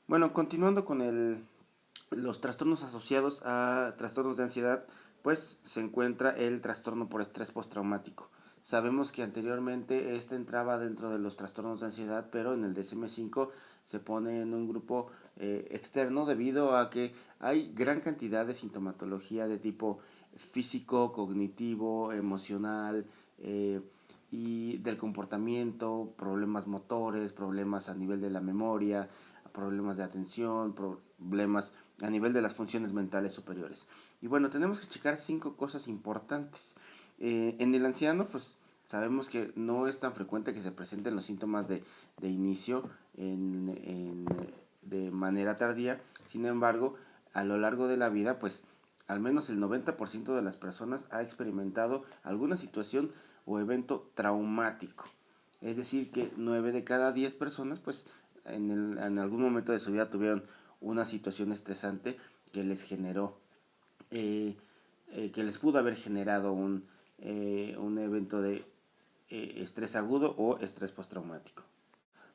Bueno, continuando con los trastornos asociados a trastornos de ansiedad, pues se encuentra el trastorno por estrés postraumático. Sabemos que anteriormente este entraba dentro de los trastornos de ansiedad, pero en el DSM-5 se pone en un grupo externo debido a que hay gran cantidad de sintomatología de tipo físico, cognitivo, emocional, y del comportamiento, problemas motores, problemas a nivel de la memoria, problemas de atención, problemas a nivel de las funciones mentales superiores. Y bueno, tenemos que checar 5 cosas importantes. En el anciano, pues sabemos que no es tan frecuente que se presenten los síntomas de inicio de manera tardía. Sin embargo, a lo largo de la vida, pues al menos el 90% de las personas ha experimentado alguna situación o evento traumático. Es decir, que 9 de cada 10 personas, pues en algún momento de su vida tuvieron una situación estresante que les generó, que les pudo haber generado un evento de estrés agudo o estrés postraumático.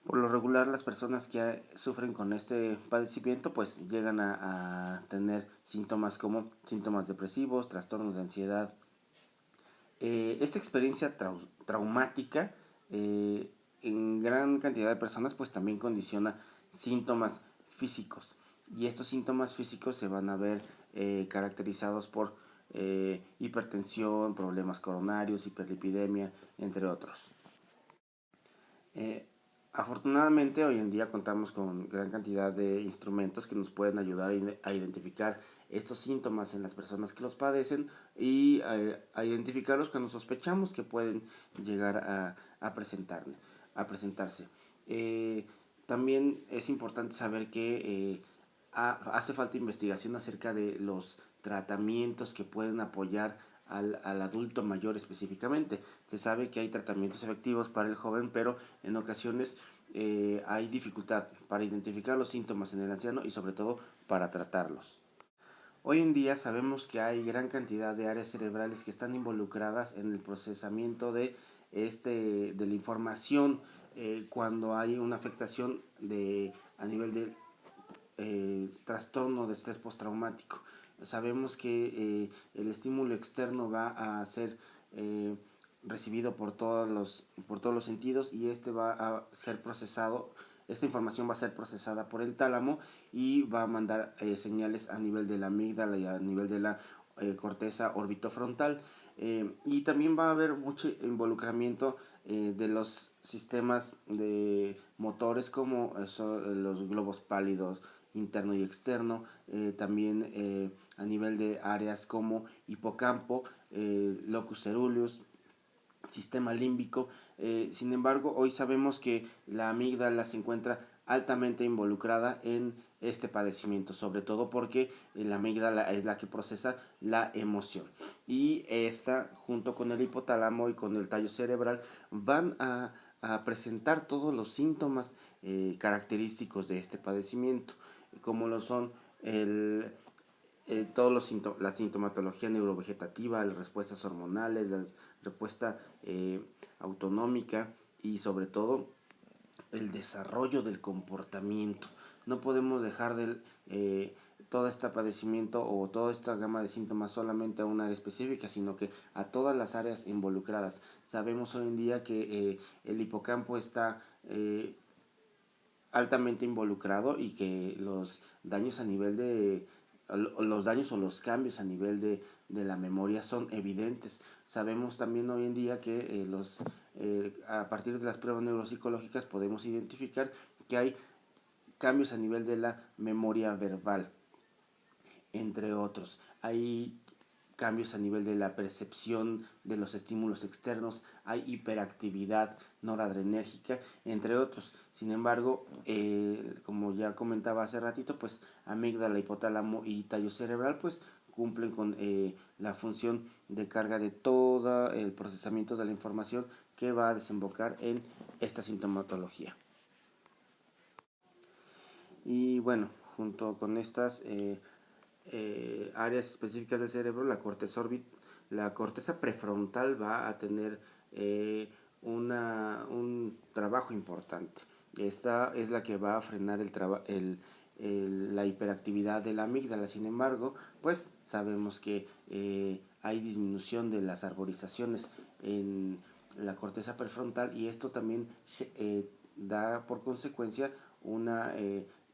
Por lo regular, las personas que sufren con este padecimiento pues llegan a tener síntomas como síntomas depresivos, trastornos de ansiedad. Esta experiencia traumática en gran cantidad de personas pues también condiciona síntomas físicos, y estos síntomas físicos se van a ver caracterizados por hipertensión, problemas coronarios, hiperlipidemia, entre otros. Eh, Afortunadamente hoy en día contamos con gran cantidad de instrumentos que nos pueden ayudar a identificar estos síntomas en las personas que los padecen y a identificarlos cuando sospechamos que pueden llegar a presentarse. También es importante saber que hace falta investigación acerca de los tratamientos que pueden apoyar al adulto mayor específicamente. Se sabe que hay tratamientos efectivos para el joven, pero en ocasiones hay dificultad para identificar los síntomas en el anciano y sobre todo para tratarlos. Hoy en día sabemos que hay gran cantidad de áreas cerebrales que están involucradas en el procesamiento de la información cuando hay una afectación a nivel de trastorno de estrés postraumático. Sabemos que el estímulo externo va a ser recibido por todos los sentidos, y este va a ser procesado. Esta información va a ser procesada por el tálamo y va a mandar señales a nivel de la amígdala y a nivel de la corteza orbitofrontal. Y también va a haber mucho involucramiento de los sistemas de motores como los globos pálidos interno y externo, también a nivel de áreas como hipocampo, locus coeruleus, sistema límbico. Sin embargo, hoy sabemos que la amígdala se encuentra altamente involucrada en este padecimiento, sobre todo porque la amígdala es la que procesa la emoción, y esta junto con el hipotálamo y con el tallo cerebral van a presentar todos los síntomas característicos de este padecimiento, como lo son la sintomatología neurovegetativa, las respuestas hormonales, la respuesta autonómica y sobre todo el desarrollo del comportamiento. No podemos dejar todo este padecimiento o toda esta gama de síntomas solamente a una área específica, sino que a todas las áreas involucradas. Sabemos hoy en día que el hipocampo está altamente involucrado y que los daños a nivel de los daños o los cambios a nivel de la memoria son evidentes. Sabemos también hoy en día que a partir de las pruebas neuropsicológicas podemos identificar que hay cambios a nivel de la memoria verbal, entre otros. Hay cambios a nivel de la percepción de los estímulos externos, hay hiperactividad noradrenérgica, entre otros. Sin embargo, como ya comentaba hace ratito, pues amígdala, hipotálamo y tallo cerebral pues cumplen con la función de carga de todo el procesamiento de la información que va a desembocar en esta sintomatología. Y bueno, junto con estas áreas específicas del cerebro, la corteza prefrontal va a tener un trabajo importante. Esta es la que va a frenar la hiperactividad de la amígdala. Sin embargo, pues sabemos que hay disminución de las arborizaciones en la corteza prefrontal, y esto también da por consecuencia una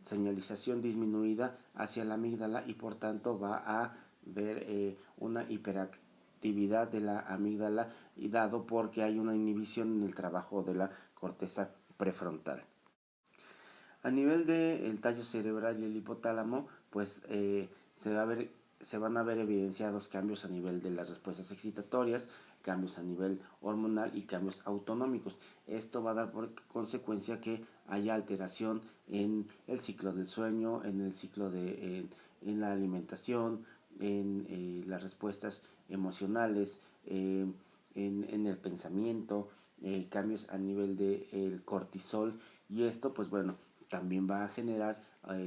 señalización disminuida hacia la amígdala, y por tanto va a ver una hiperactividad de la amígdala, y dado porque hay una inhibición en el trabajo de la corteza prefrontal. A nivel del tallo cerebral y el hipotálamo, pues se van a ver evidenciados cambios a nivel de las respuestas excitatorias, cambios a nivel hormonal y cambios autonómicos. Esto va a dar por consecuencia que haya alteración en el ciclo del sueño, en el ciclo en la alimentación, en las respuestas emocionales, en el pensamiento, cambios a nivel del cortisol, y esto pues bueno, también va a generar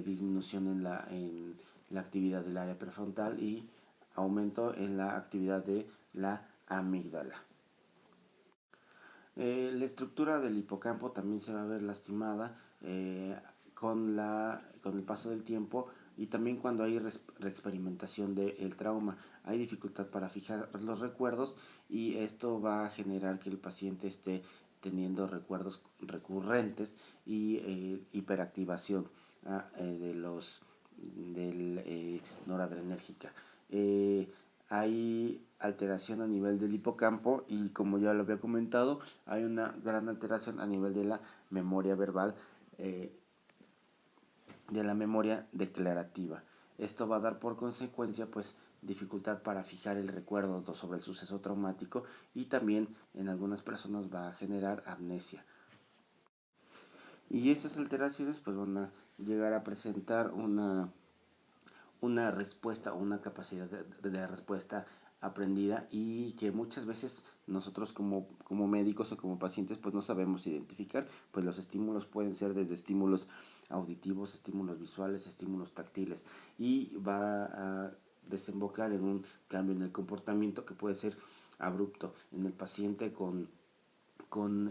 disminución en la actividad del área prefrontal y aumento en la actividad de la amígdala. La estructura del hipocampo también se va a ver lastimada con el paso del tiempo, y también cuando hay reexperimentación del trauma. Hay dificultad para fijar los recuerdos, y esto va a generar que el paciente esté teniendo recuerdos recurrentes y hiperactivación del noradrenérgica. Hay alteración a nivel del hipocampo, y como ya lo había comentado, hay una gran alteración a nivel de la memoria verbal, de la memoria declarativa. Esto va a dar por consecuencia pues dificultad para fijar el recuerdo sobre el suceso traumático, y también en algunas personas va a generar amnesia. Y estas alteraciones pues van a llegar a presentar una respuesta, una capacidad de respuesta aprendida, y que muchas veces nosotros como médicos o como pacientes pues no sabemos identificar. Pues los estímulos pueden ser desde estímulos auditivos, estímulos visuales, estímulos táctiles, y va a desembocar en un cambio en el comportamiento que puede ser abrupto. En el paciente con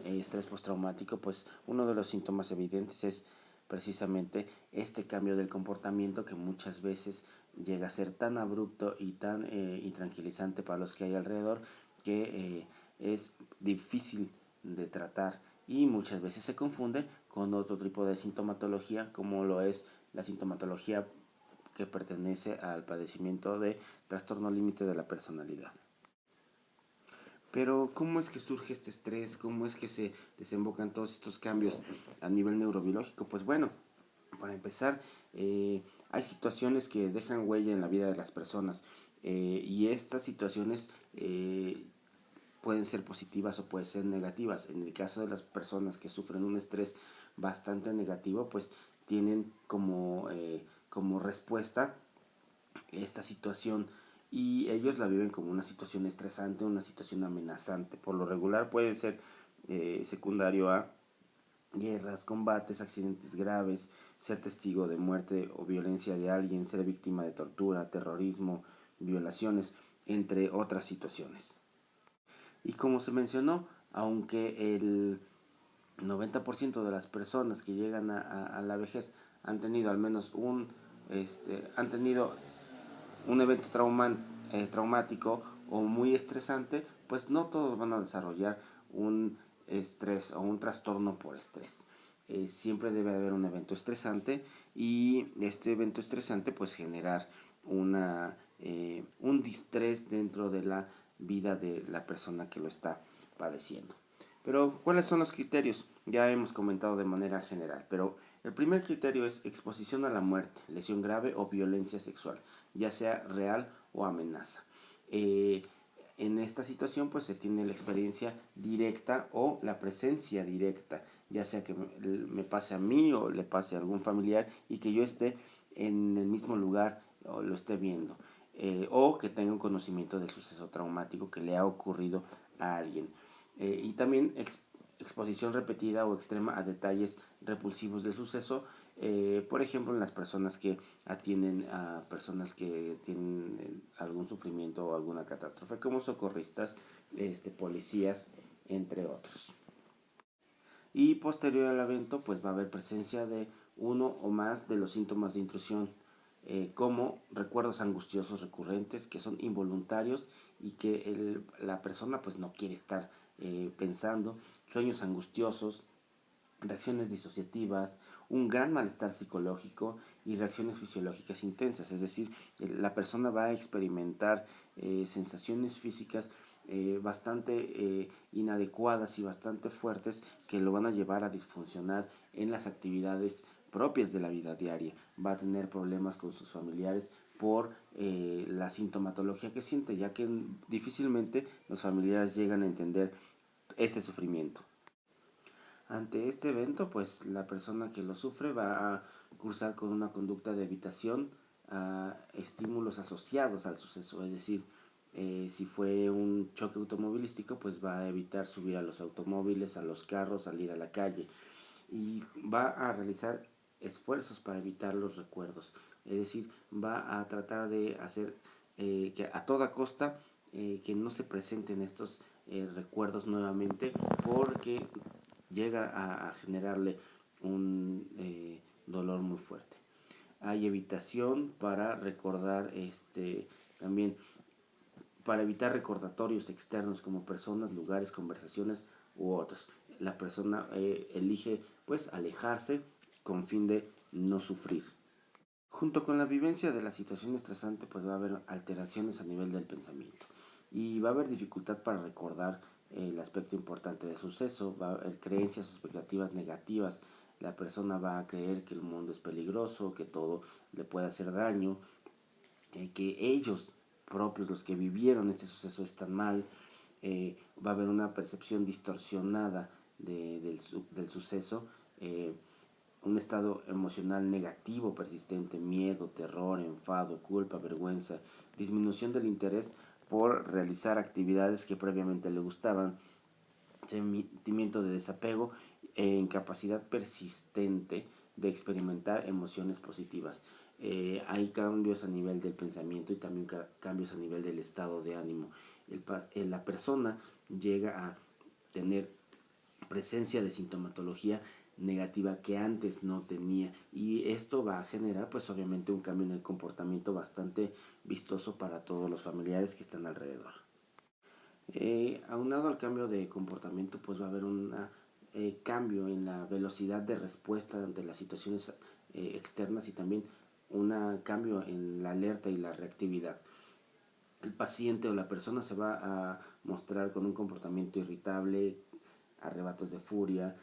estrés postraumático, pues uno de los síntomas evidentes es precisamente este cambio del comportamiento, que muchas veces llega a ser tan abrupto y tan intranquilizante para los que hay alrededor, que es difícil de tratar, y muchas veces se confunde con otro tipo de sintomatología, como lo es la sintomatología que pertenece al padecimiento de trastorno límite de la personalidad. Pero ¿cómo es que surge este estrés? ¿Cómo es que se desembocan todos estos cambios a nivel neurobiológico? Pues bueno, para empezar, hay situaciones que dejan huella en la vida de las personas, y estas situaciones pueden ser positivas o pueden ser negativas. En el caso de las personas que sufren un estrés bastante negativo, pues tienen como respuesta esta situación, y ellos la viven como una situación estresante, una situación amenazante. Por lo regular puede ser secundario a guerras, combates, accidentes graves, ser testigo de muerte o violencia de alguien, ser víctima de tortura, terrorismo, violaciones, entre otras situaciones. Y como se mencionó, aunque el 90% de las personas que llegan a la vejez han tenido al menos han tenido un evento traumático o muy estresante, pues no todos van a desarrollar un estrés o un trastorno por estrés. Siempre debe haber un evento estresante, y este evento estresante pues generar un distrés dentro de la vida de la persona que lo está padeciendo. Pero ¿cuáles son los criterios? Ya hemos comentado de manera general, pero el primer criterio es exposición a la muerte, lesión grave o violencia sexual, ya sea real o amenaza. En esta situación pues se tiene la experiencia directa o la presencia directa, ya sea que me pase a mí o le pase a algún familiar, y que yo esté en el mismo lugar o lo esté viendo, o que tenga un conocimiento del suceso traumático que le ha ocurrido a alguien. Y también exposición repetida o extrema a detalles repulsivos del suceso, por ejemplo en las personas que atienden a personas que tienen algún sufrimiento o alguna catástrofe, como socorristas, policías, entre otros. Y posterior al evento pues va a haber presencia de uno o más de los síntomas de intrusión, como recuerdos angustiosos recurrentes que son involuntarios y que la persona pues no quiere estar pensando, sueños angustiosos, reacciones disociativas, un gran malestar psicológico y reacciones fisiológicas intensas, es decir, la persona va a experimentar sensaciones físicas bastante inadecuadas y bastante fuertes que lo van a llevar a disfuncionar en las actividades propias de la vida diaria. Va a tener problemas con sus familiares por la sintomatología que siente, ya que difícilmente los familiares llegan a entender este sufrimiento. Ante este evento, pues la persona que lo sufre va a cursar con una conducta de evitación a estímulos asociados al suceso, es decir, si fue un choque automovilístico, pues va a evitar subir a los automóviles, a los carros, salir a la calle y va a realizar esfuerzos para evitar los recuerdos, es decir, va a tratar de hacer que a toda costa que no se presenten estos recuerdos nuevamente porque llega a generarle un dolor muy fuerte. Hay evitación para recordar también para evitar recordatorios externos como personas, lugares, conversaciones u otros. La persona elige pues alejarse con fin de no sufrir. Junto con la vivencia de la situación estresante pues va a haber alteraciones a nivel del pensamiento y va a haber dificultad para recordar el aspecto importante del suceso, va a haber creencias o expectativas negativas, la persona va a creer que el mundo es peligroso, que todo le puede hacer daño, que ellos propios, los que vivieron este suceso, están mal, va a haber una percepción distorsionada del suceso, un estado emocional negativo persistente, miedo, terror, enfado, culpa, vergüenza, disminución del interés por realizar actividades que previamente le gustaban, sentimiento de desapego e incapacidad persistente de experimentar emociones positivas. Hay cambios a nivel del pensamiento y también cambios a nivel del estado de ánimo. La persona llega a tener presencia de sintomatología negativa que antes no tenía y esto va a generar pues obviamente un cambio en el comportamiento bastante vistoso para todos los familiares que están alrededor. Aunado al cambio de comportamiento pues va a haber un cambio en la velocidad de respuesta ante las situaciones externas y también un cambio en la alerta y la reactividad. El paciente o la persona se va a mostrar con un comportamiento irritable, arrebatos de furia,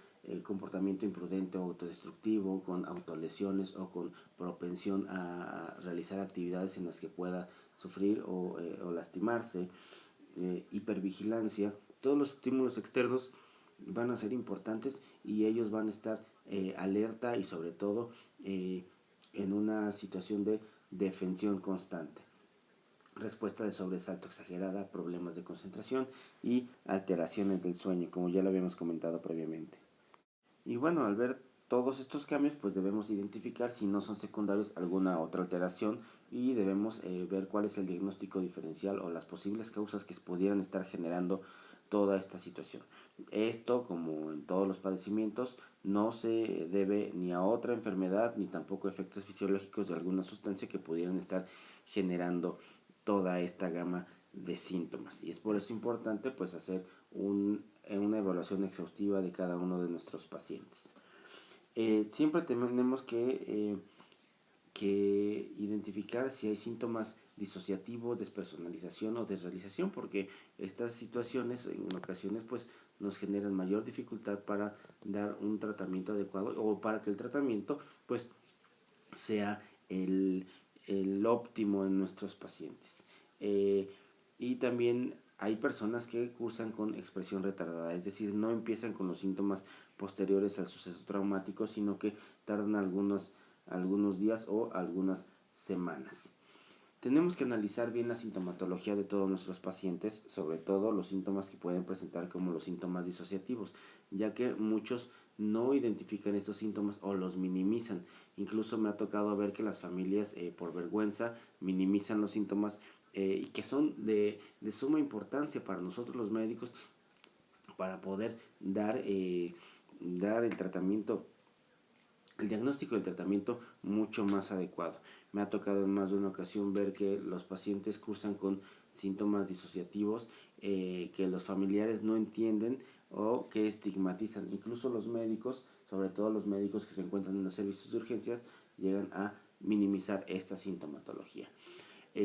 comportamiento imprudente o autodestructivo, con autolesiones o con propensión a realizar actividades en las que pueda sufrir o lastimarse, hipervigilancia. Todos los estímulos externos van a ser importantes y ellos van a estar alerta y sobre todo en una situación de defensión constante. Respuesta de sobresalto exagerada, problemas de concentración y alteraciones del sueño, como ya lo habíamos comentado previamente. Y bueno, al ver todos estos cambios, pues debemos identificar si no son secundarios alguna otra alteración y debemos ver cuál es el diagnóstico diferencial o las posibles causas que pudieran estar generando toda esta situación. Esto, como en todos los padecimientos, no se debe ni a otra enfermedad ni tampoco a efectos fisiológicos de alguna sustancia que pudieran estar generando toda esta gama de síntomas. Y es por eso importante pues hacer una evaluación exhaustiva de cada uno de nuestros pacientes. Siempre tenemos que identificar si hay síntomas disociativos, despersonalización o desrealización, porque estas situaciones en ocasiones pues nos generan mayor dificultad para dar un tratamiento adecuado o para que el tratamiento pues sea el óptimo en nuestros pacientes. Y también hay personas que cursan con expresión retardada, es decir, no empiezan con los síntomas posteriores al suceso traumático, sino que tardan algunos días o algunas semanas. Tenemos que analizar bien la sintomatología de todos nuestros pacientes, sobre todo los síntomas que pueden presentar como los síntomas disociativos, ya que muchos no identifican estos síntomas o los minimizan. Incluso me ha tocado ver que las familias por vergüenza minimizan los síntomas y que son de suma importancia para nosotros los médicos para poder dar el tratamiento el diagnóstico y el tratamiento mucho más adecuado. Me ha tocado en más de una ocasión ver que los pacientes cursan con síntomas disociativos que los familiares no entienden o que estigmatizan. Incluso los médicos, sobre todo los médicos que se encuentran en los servicios de urgencias, llegan a minimizar esta sintomatología.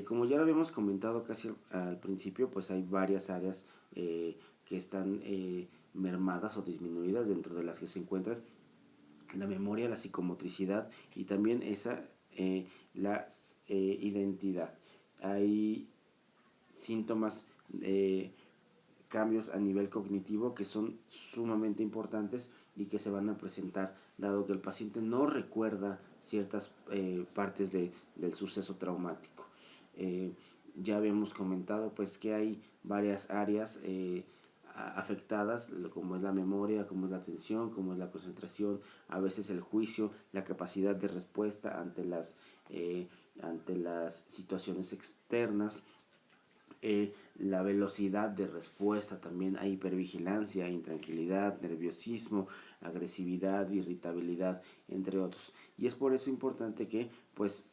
Como ya lo habíamos comentado casi al principio, pues hay varias áreas que están mermadas o disminuidas, dentro de las que se encuentran la memoria, la psicomotricidad y también la identidad. Hay síntomas, cambios a nivel cognitivo que son sumamente importantes y que se van a presentar dado que el paciente no recuerda ciertas partes del suceso traumático. Ya habíamos comentado pues que hay varias áreas afectadas, como es la memoria, como es la atención, como es la concentración, a veces el juicio, la capacidad de respuesta ante las situaciones externas, la velocidad de respuesta, también hay hipervigilancia, intranquilidad, nerviosismo, agresividad, irritabilidad, entre otros. Y es por eso importante que pues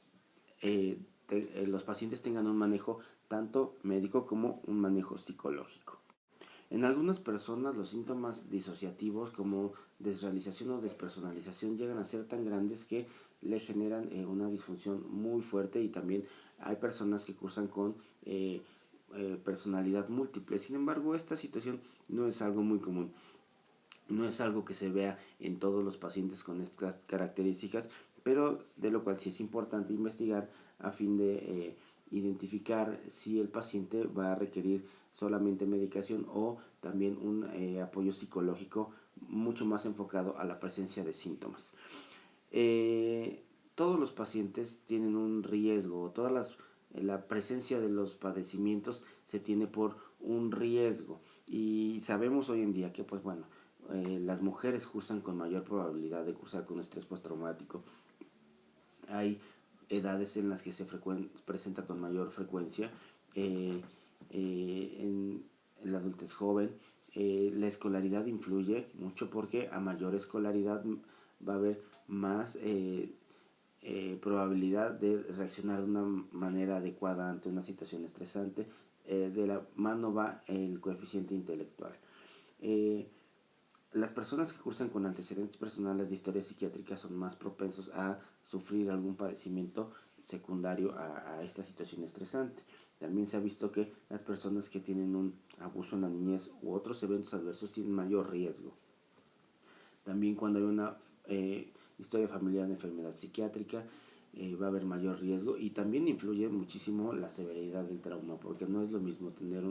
los pacientes tengan un manejo tanto médico como un manejo psicológico. En algunas personas los síntomas disociativos como desrealización o despersonalización llegan a ser tan grandes que le generan una disfunción muy fuerte, y también hay personas que cursan con personalidad múltiple. Sin embargo, esta situación no es algo muy común. No es algo que se vea en todos los pacientes con estas características, pero de lo cual sí es importante investigar a fin de identificar si el paciente va a requerir solamente medicación o también un apoyo psicológico mucho más enfocado a la presencia de síntomas. Todos los pacientes tienen un riesgo, la presencia de los padecimientos se tiene por un riesgo, y sabemos hoy en día que pues bueno, las mujeres cursan con mayor probabilidad de cursar con estrés postraumático. Hay edades en las que se presenta con mayor frecuencia, en la adultez joven. La escolaridad influye mucho porque a mayor escolaridad va a haber más probabilidad de reaccionar de una manera adecuada ante una situación estresante. De la mano va el coeficiente intelectual. Las personas que cursan con antecedentes personales de historia psiquiátrica son más propensos a sufrir algún padecimiento secundario a esta situación estresante. También se ha visto que las personas que tienen un abuso en la niñez u otros eventos adversos tienen mayor riesgo. También cuando hay una historia familiar de enfermedad psiquiátrica, va a haber mayor riesgo, y también influye muchísimo la severidad del trauma, porque no es lo mismo tener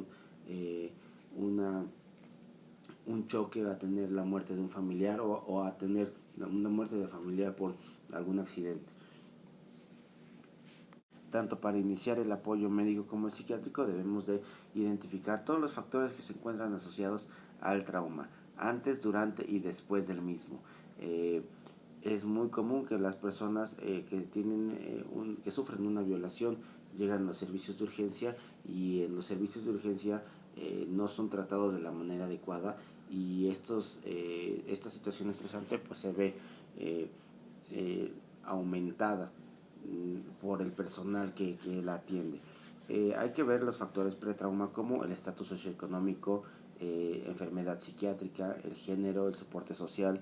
un choque a tener la muerte de un familiar o a tener una muerte de familiar por algún accidente. Tanto para iniciar el apoyo médico como el psiquiátrico debemos de identificar todos los factores que se encuentran asociados al trauma, antes, durante y después del mismo. Es muy común que las personas que sufren una violación llegan a los servicios de urgencia, y en los servicios de urgencia no son tratados de la manera adecuada, y esta situación estresante pues se ve aumentada por el personal que la atiende. Hay que ver los factores pretrauma como el estatus socioeconómico, enfermedad psiquiátrica, el género, el soporte social,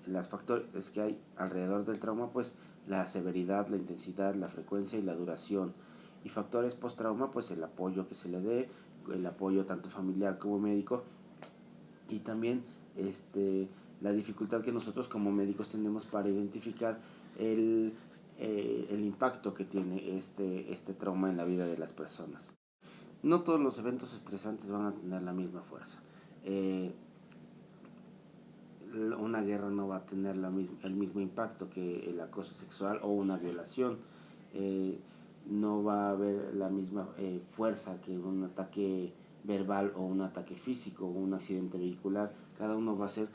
los factores que hay alrededor del trauma, pues la severidad, la intensidad, la frecuencia y la duración. Y factores post-trauma, pues el apoyo que se le dé, el apoyo tanto familiar como médico, y también la dificultad que nosotros como médicos tenemos para identificar el impacto que tiene este trauma en la vida de las personas. No todos los eventos estresantes van a tener la misma fuerza. Una guerra no va a tener el mismo impacto que el acoso sexual o una violación. No va a haber la misma fuerza que un ataque verbal o un ataque físico o un accidente vehicular. Cada uno va a ser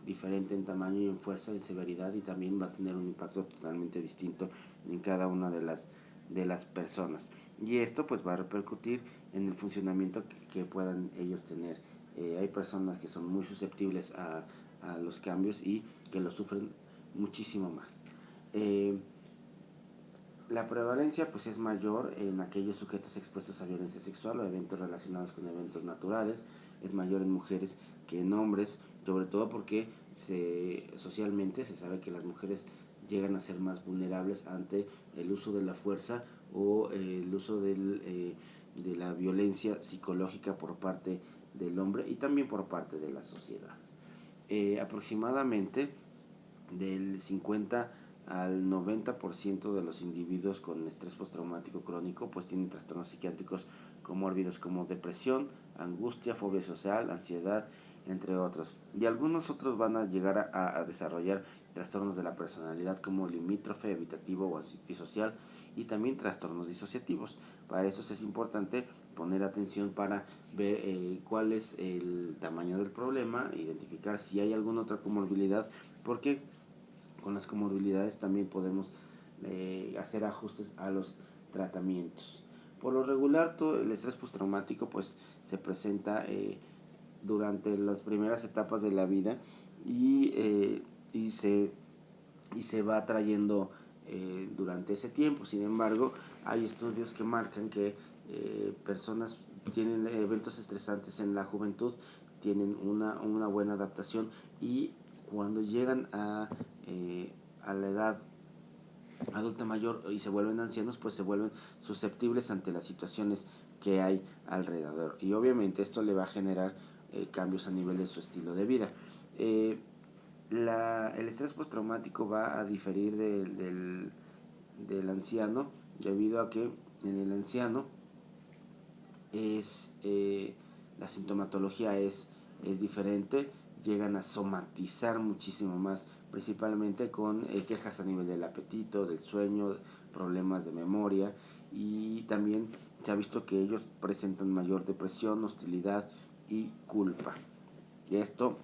diferente en tamaño y en fuerza y severidad, y también va a tener un impacto totalmente distinto en cada una de las personas. Y esto pues va a repercutir en el funcionamiento que puedan ellos tener. Hay personas que son muy susceptibles a los cambios y que lo sufren muchísimo más. La prevalencia pues es mayor en aquellos sujetos expuestos a violencia sexual o eventos relacionados con eventos naturales, es mayor en mujeres que en hombres, sobre todo porque socialmente se sabe que las mujeres llegan a ser más vulnerables ante el uso de la fuerza o el uso de la violencia psicológica por parte del hombre y también por parte de la sociedad. Aproximadamente del 50 al 90% de los individuos con estrés postraumático crónico pues tienen trastornos psiquiátricos comórbidos como depresión, angustia, fobia social, ansiedad, entre otros. Y algunos otros van a llegar a desarrollar trastornos de la personalidad como limítrofe, evitativo o antisocial y también trastornos disociativos. Para eso es importante poner atención para ver cuál es el tamaño del problema, identificar si hay alguna otra comorbilidad, porque con las comorbilidades también podemos hacer ajustes a los tratamientos. Por lo regular, todo el estrés postraumático pues se presenta durante las primeras etapas de la vida y se va trayendo durante ese tiempo. Sin embargo, hay estudios que marcan que personas tienen eventos estresantes en la juventud, tienen una buena adaptación y cuando llegan a la edad adulta mayor y se vuelven ancianos, pues se vuelven susceptibles ante las situaciones que hay alrededor. Y obviamente esto le va a generar cambios a nivel de su estilo de vida. El estrés postraumático va a diferir del anciano, debido a que en el anciano la sintomatología es diferente, llegan a somatizar muchísimo más, principalmente con quejas a nivel del apetito, del sueño, problemas de memoria, y también se ha visto que ellos presentan mayor depresión, hostilidad y culpa. Esto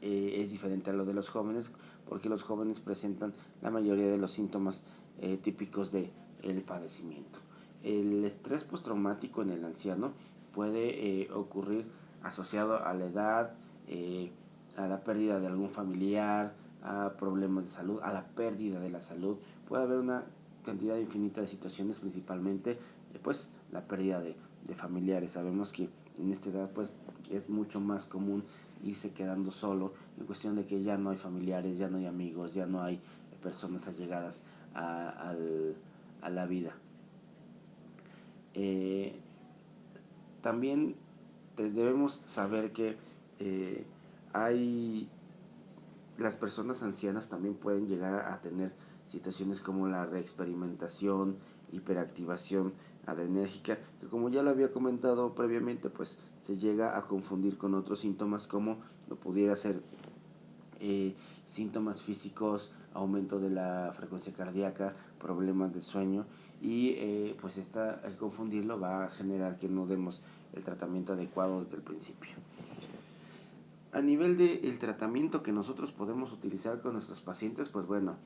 es diferente a lo de los jóvenes, porque los jóvenes presentan la mayoría de los síntomas típicos del padecimiento. El estrés postraumático en el anciano puede ocurrir asociado a la edad, a la pérdida de algún familiar, a problemas de salud, a la pérdida de la salud. Puede haber una cantidad infinita de situaciones, principalmente pues la pérdida de familiares. Sabemos que en esta edad pues es mucho más común irse quedando solo, en cuestión de que ya no hay familiares, ya no hay amigos, ya no hay personas allegadas a la vida. También debemos saber que las personas ancianas también pueden llegar a tener situaciones como la reexperimentación, hiperactivación adrenérgica, que como ya lo había comentado previamente, pues se llega a confundir con otros síntomas como lo pudiera ser síntomas físicos, aumento de la frecuencia cardíaca, problemas de sueño, y pues el confundirlo va a generar que no demos el tratamiento adecuado desde el principio. A nivel del tratamiento que nosotros podemos utilizar con nuestros pacientes, pues bueno,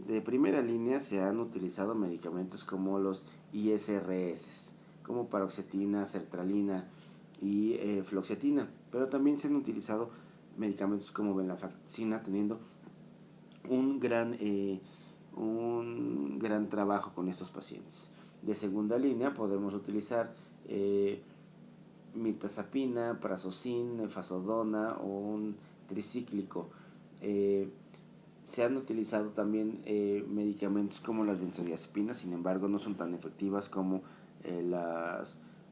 de primera línea se han utilizado medicamentos como los ISRS, como paroxetina, sertralina y fluoxetina, pero también se han utilizado medicamentos como venlafaxina, teniendo un gran trabajo con estos pacientes. De segunda línea podemos utilizar mirtazapina, prazosin, fasodona o un tricíclico. Se han utilizado también medicamentos como las benzodiazepinas, sin embargo no son tan efectivas como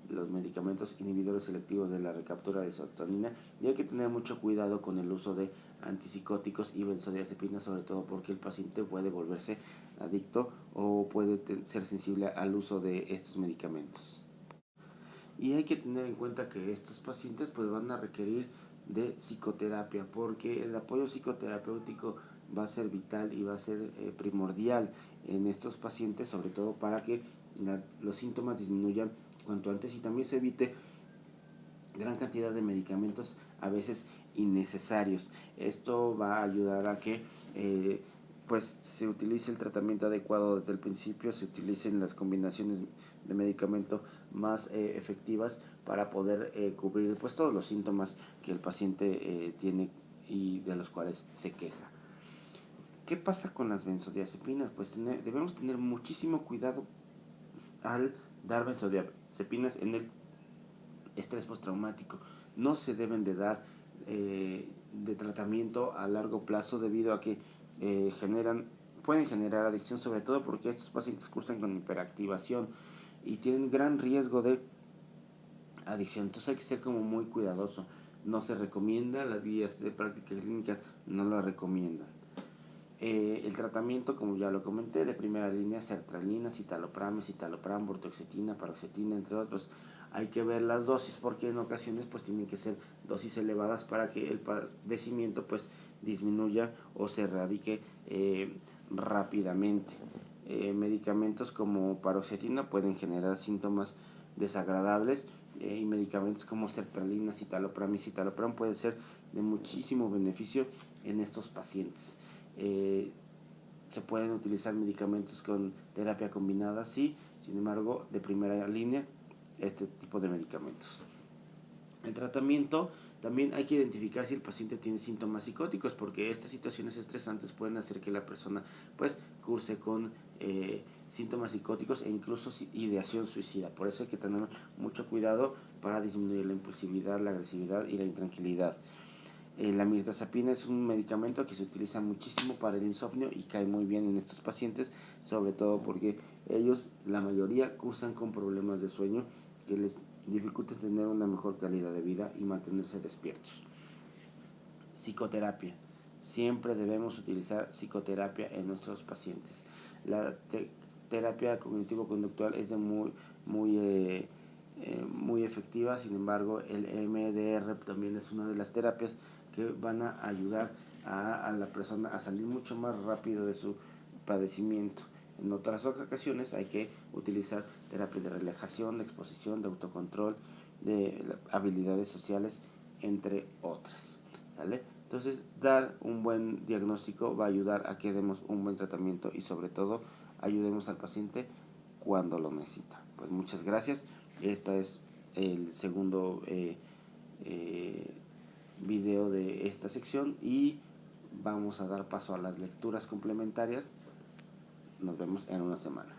los medicamentos inhibidores selectivos de la recaptura de serotonina, y hay que tener mucho cuidado con el uso de antipsicóticos y benzodiazepinas, sobre todo porque el paciente puede volverse adicto o puede ser sensible al uso de estos medicamentos. Y hay que tener en cuenta que estos pacientes pues van a requerir de psicoterapia, porque el apoyo psicoterapéutico va a ser vital y va a ser primordial en estos pacientes, sobre todo para que los síntomas disminuyan cuanto antes y también se evite gran cantidad de medicamentos a veces innecesarios. Esto va a ayudar a que pues se utilice el tratamiento adecuado desde el principio, se utilicen las combinaciones de medicamento más efectivas para poder cubrir pues todos los síntomas que el paciente tiene y de los cuales se queja. ¿Qué pasa con las benzodiazepinas? Pues debemos tener muchísimo cuidado al dar benzodiazepinas en el estrés postraumático. No se deben de dar de tratamiento a largo plazo debido a que pueden generar adicción, sobre todo porque estos pacientes cursan con hiperactivación y tienen gran riesgo de adicción. Entonces hay que ser como muy cuidadoso. No se recomienda, las guías de práctica clínica no lo recomiendan. El tratamiento, como ya lo comenté, de primera línea, sertralina, citalopram, vortioxetina, paroxetina, entre otros. Hay que ver las dosis porque en ocasiones pues tienen que ser dosis elevadas para que el padecimiento pues disminuya o se erradique rápidamente. Medicamentos como paroxetina pueden generar síntomas desagradables y medicamentos como sertralina, citalopram y citalopram pueden ser de muchísimo beneficio en estos pacientes. Se pueden utilizar medicamentos con terapia combinada, sí, sin embargo, de primera línea, este tipo de medicamentos. El tratamiento, también hay que identificar si el paciente tiene síntomas psicóticos, porque estas situaciones estresantes pueden hacer que la persona pues curse con síntomas psicóticos e incluso ideación suicida. Por eso hay que tener mucho cuidado para disminuir la impulsividad, la agresividad y la intranquilidad. La mirtazapina es un medicamento que se utiliza muchísimo para el insomnio y cae muy bien en estos pacientes, sobre todo porque ellos, la mayoría, cursan con problemas de sueño que les dificulta tener una mejor calidad de vida y mantenerse despiertos. Psicoterapia. Siempre debemos utilizar psicoterapia en nuestros pacientes. La terapia cognitivo-conductual es de muy efectiva, sin embargo el EMDR también es una de las terapias que van a ayudar a la persona a salir mucho más rápido de su padecimiento. En otras ocasiones hay que utilizar terapia de relajación, de exposición, de autocontrol, de habilidades sociales, entre otras. ¿Sale? Entonces, dar un buen diagnóstico va a ayudar a que demos un buen tratamiento y sobre todo ayudemos al paciente cuando lo necesita. Pues muchas gracias. Este es el segundo video de esta sección y vamos a dar paso a las lecturas complementarias. Nos vemos en una semana.